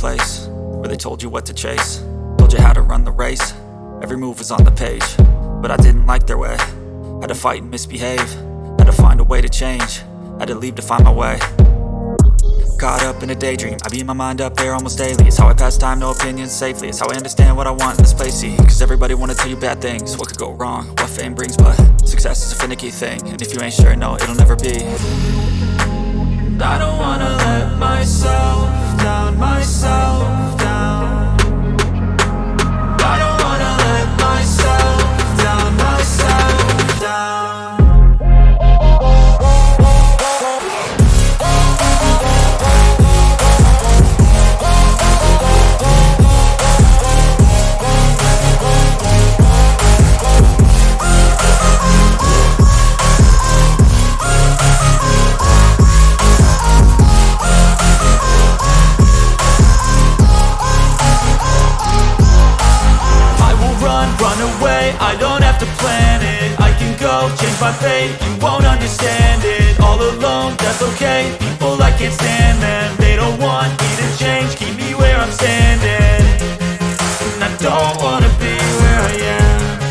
place where they told you what to chase, told you how to run the race. Every move was on the page, but I didn't like their way. Had to fight and misbehave, had to find a way to change, had to leave to find my way. Caught up in a daydream, I beat my mind up there almost daily. It's how I pass time, no opinions safely. It's how I understand what I want in this place, see. Cause everybody wanna tell you bad things, what could go wrong, what fame brings. But success is a finicky thing, and if you ain't sure, no, it'll never be. I don't wanna let myself down, myself down. I don't wanna let myself down, myself down. I don't have to plan it, I can go change my fate. You won't understand it, all alone, that's okay. People, I can't stand them, they don't want me to change. Keep me where I'm standing, and I don't wanna be where I am.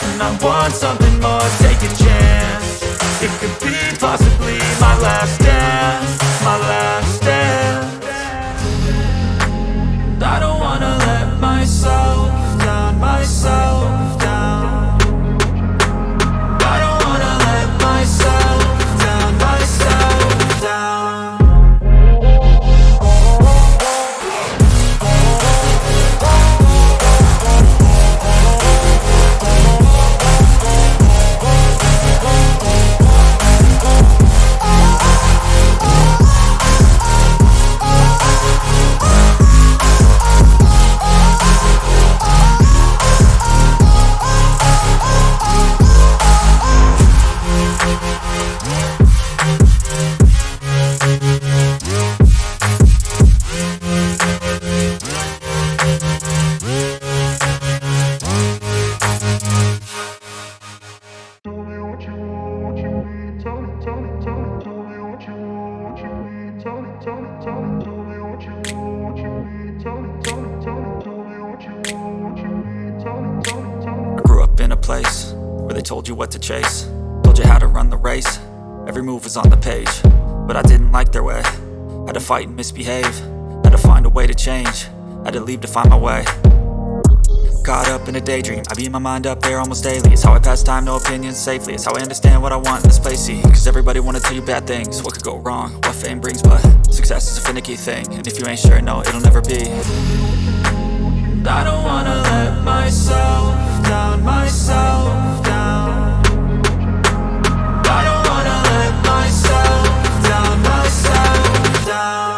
And I want something more, take a chance. It could be possibly my last dance, my last dance. I don't wanna let myself down, myself down. Told you what to chase, told you how to run the race. Every move was on the page, but I didn't like their way. Had to fight and misbehave, had to find a way to change, had to leave to find my way. Caught up in a daydream, I beat my mind up there almost daily. It's how I pass time, no opinions safely. It's how I understand what I want in this place, see. Cause everybody wanna tell you bad things, what could go wrong, what fame brings. But success is a finicky thing, and if you ain't sure, no, it'll never be. I don't wanna let myself down, myself down. I don't wanna let myself down, myself down.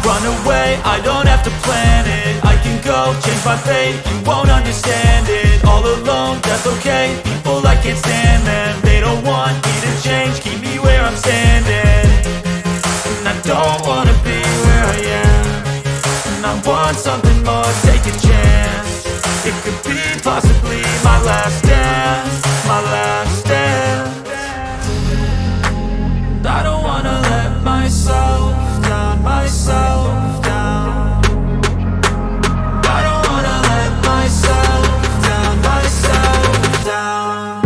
Run away, I don't have to plan it, I can go change my fate. You won't understand it, all alone, that's okay. People, I can't stand them, they don't want me to change. Keep me where I'm standing, and I don't wanna be where I am. And I want something more, take a chance. It could be possibly my last dance, my last dance. I don't wanna let myself down, myself down. I don't wanna let myself down, myself down.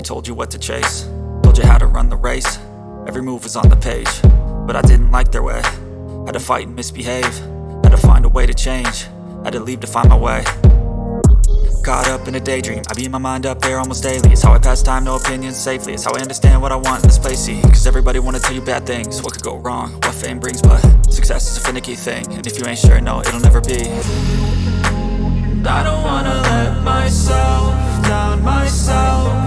told you what to chase, told you how to run the race. Every move was on the page, but I didn't like their way. Had to fight and misbehave, had to find a way to change, had to leave to find my way. Caught up in a daydream, I beat my mind up there almost daily. It's how I pass time, no opinions safely. It's how I understand what I want in this place, see. Cause everybody wanna tell you bad things, what could go wrong, what fame brings. But success is a finicky thing, and if you ain't sure, no, it'll never be. I don't wanna let myself down myself.